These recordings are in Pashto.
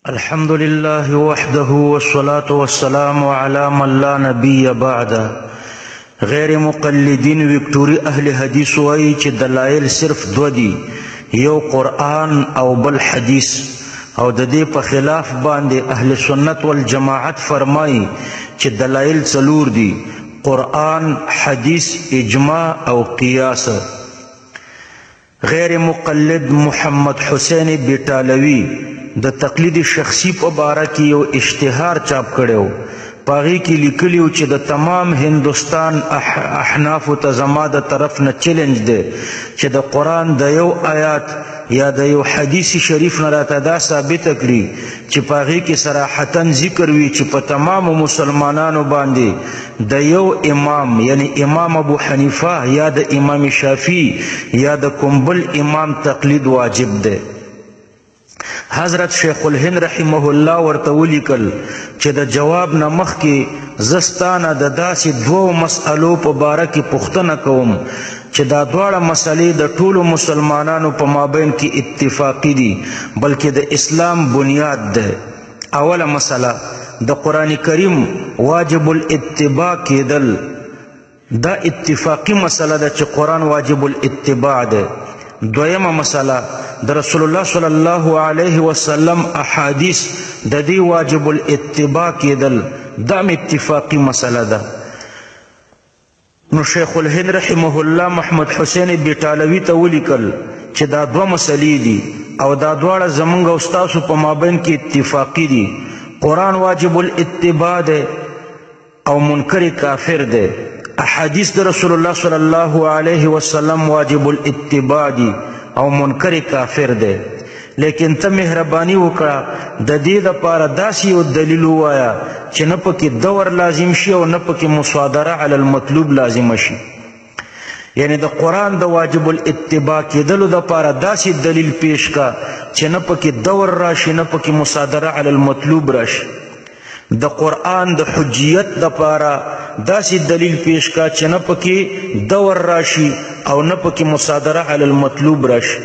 الحمد لله وحده والصلاة والسلام على من لا نبي بعده. غیر مقلدین وکټوري اهل حدیث وایي چې دلایل صرف دو دي، یو قرآن او بل حدیث، او د دې په خلاف باندې اهل سنت والجماعت فرمایي چې دلایل څلور دي: قرآن، حدیث، اجماع او قیاس. غیر مقلد محمد حسین بیټالوی د تقلید شخصی په باره کې یو اشتهار چاپ کړو. پاغي کې لیکلیو چې د تمام هندوستان احناف ته زما د طرف نه چیلنج دی چې د قرآن د یو آیات یا د یو حدیث شریف نه راته دا ثابت کړي چې پاغي کې صراحتا ذکر وي چې په تمام مسلمانانو باندې د یو امام یعنی امام ابو حنیفه یا د امام شافعی یا د کوم بل امام تقلید واجب دی. حضرت شیخ الهند رحمه الله ورته ولیکل چې د جواب نه مخکې زستانه د داسې دوو مسئلو په باره کې پوښتنه کوم چې دا دواړه مسئلې د ټولو مسلمانانو په مابین کې اتفاقی دي بلکې د اسلام بنیاد ده. اوله مسئله د قرآن کریم واجب الاتباع کېدل، دا اتفاقی مسئله ده چې قرآن واجب الاتباع ده. دویمه مسئله د رسول الله صلی الله علیه وسلم احادیث د دې واجب الاتباع کېدل، دا اتفاقی مسئله ده. نو شیخ الهند رحمه الله محمد حسین بیټالوی ته ولیکل چې دا دوه مسئلې دي او دا دواړه زمونږ او ستاسو په مابین کې اتفاقی دي. قرآن واجب الاتباع ده او منکر کافر ده. احادیث د رسول الله صلی الله علیه وسلم واجب الاتباع دي او منکر کافر ده. لیکن ته مهربانی وکړه د دې دپاره داسې یو دلیل ووایه چې نه پکې دور لازم شي او نه پکې مصادره علی المطلوب لازمه شي. یعنی د قرآن د واجب الاتباع کېدلو دپاره داسې دلیل پیش کا چې نه پکې دور راشي نه پکې مصادره علی المطلوب راشي. د قرآن د حجیت دپاره داسې دلیل پیش کا چې نه پکې دور راشي او نه پکې مصادره علی المطلوب راشي.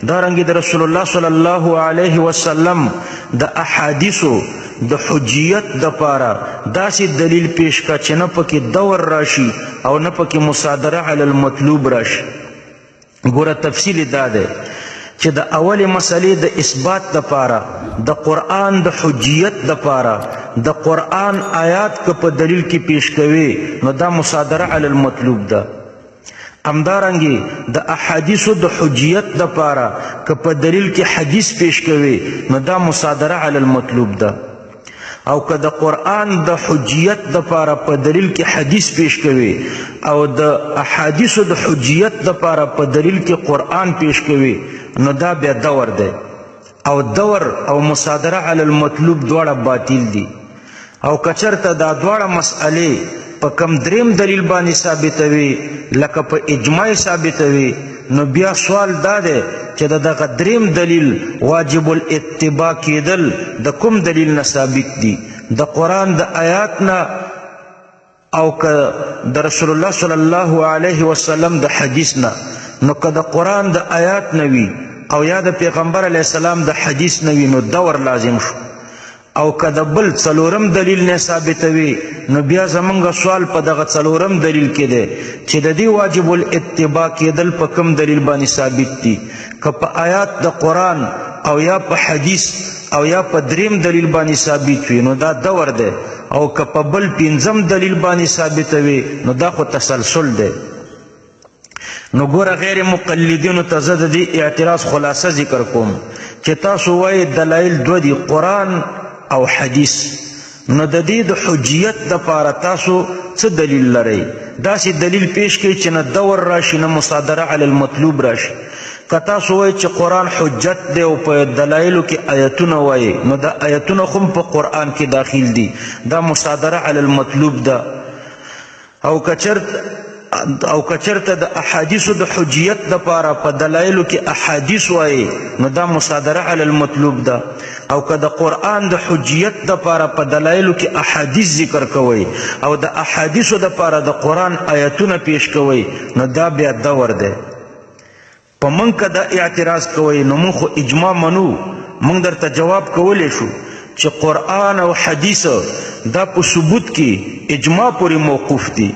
دارنګې د رسول الله صلی الله علیه وسلم د احادیثو د حجیت دپاره داسې دلیل پیش کا چې نه پکې دور راشي او نه پکې مصادره علی المطلوب راشي. ګوره تفصیل دا دی چې د اول مسئلې د اثبات دپاره د قرآن د حجیت دپاره د قرآن آیات که په دلیل کې پیش کوي نو دا مصادره علی المطلوب ده. همدارنګې د احادیثو د حجیت دپاره که په دلیل کې حدیث پیش کوي نو دا مصادره علی المطلوب ده. او که د قرآن د حجیت دپاره په دلیل کې حدیث پیش کوي او د احادیثو د حجیت دپاره په دلیل کې قرآن پیش کوي نو دا بیا دور ده. او دور او مصادره علی المطلوب دواړه باطل دي. او که چېرته دا دواړه مسئلې په کم دریم دلیل باندې ثابتوي لکه په اجماع ثابتوي نو بیا سوال دا دی چې د دغه دریم دلیل واجب الاتباع کېدل د کوم دلیل نه ثابت دي؟ د قرآن د آیات نه او که د رسول الله صلی الله علیه وسلم د حدیث نه. نو که د قرآن د آیات نه وي او یا د پیغمبر علیه السلام د حدیث نه وي نو دور لازم شو. او که د بل څلورم دلیل نه ثابتوي نو بیا زمونږ سوال په دغه څلورم دلیل کې دی چې د دې واجب الاتباع کېدل په کوم دلیل باندې ثابت دي؟ که په آیات د قرآن او یا په حدیث او یا په دریم دلیل باندې ثابت وي نو دا دور دی. او که په بل پنځم دلیل باندې ثابتوي نو دا خو تسلسل دی. نو ګوره غیر مقلدینو ته زه د دې اعتراض خلاصه ذکر کوم چې تاسو وایي دلایل دو دي، قرآن او حدیث. نو د دې د حجیت دپاره تاسو څه دلیل لرئ؟ داسې دلیل پیش کړئ چې نه دور راشي نه مصادره علی المطلوب راشي. که تاسو وایئ چې قرآن حجت دی او په دلایلو کې آیتونه وایي نو دا آیتونه خو په قرآن کې داخل دي، دا مصادره علی المطلوب ده. او که چېرته د احادیثو د حجیت دپاره په دلایلو کې احادیث وایي نو دا مصادره علی المطلوب ده. او که د قرآن د حجیت دپاره په دلایلو کې احادیث ذکر کوئ او د احادیثو دپاره د قرآن آیتونه پیش کوئ نو دا بیا دور دی. په موږ که دا اعتراض کوئ نو موږ خو اجماع منو، موږ درته جواب کولی شو چې قرآن او حدیث دا په ثبوت کې اجماع پورې موقوف دي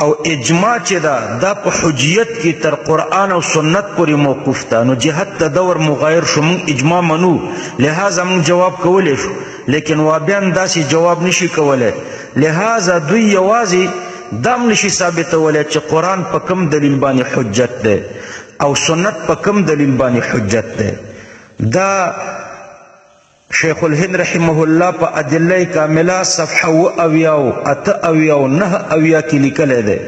او اجماع چې دا په حجیت کې تر قرآن او سنت پورې موقوف ده. نو جهت ته دور مغایر شو، موږ اجماع منو، لہذا موږ جواب کولی شو. لیکن وابیان داسې جواب نشي کولی، لہذا دوی یوازې دام نشي ثابتولی چې قرآن په کم دلیل باندې حجت دی او سنت په کم دلیل باندې حجت دی. دا شیخ الهند رحمه الله په ادله کامله صفحه 89 کې لیکلی دی.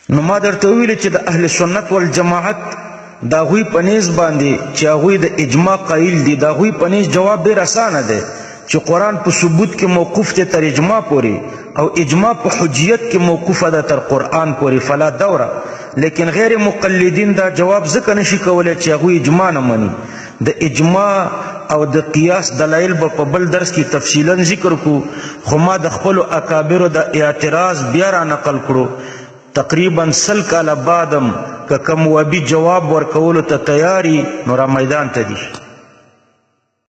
نو ما درته ویلي چې د اهل سنت والجماعت د هغوی په نیز باندې چې هغوی د اجماع قایل دي، د هغوی په نیز جواب ډېر اسانه دی چې قرآن په ثبوت کې موقوف دی تر اجماع پورې او اجماع په حجیت کې موقوفه ده تر قرآن پورې، فلا دوره. لیکن غیر مقلدین دا جواب ځکه نشي کولی چې هغوی اجماع نه مني. د اجماع او د قیاس دلایل به په بل درس کې تفصیلا ذکر کو، خو ما د خپلو اکابرو د اعتراض بیا را نقل کړو. تقریبا 100 کاله بعدم که کوم وبي جواب ورکولو ته تیاري نو را میدان ته دي.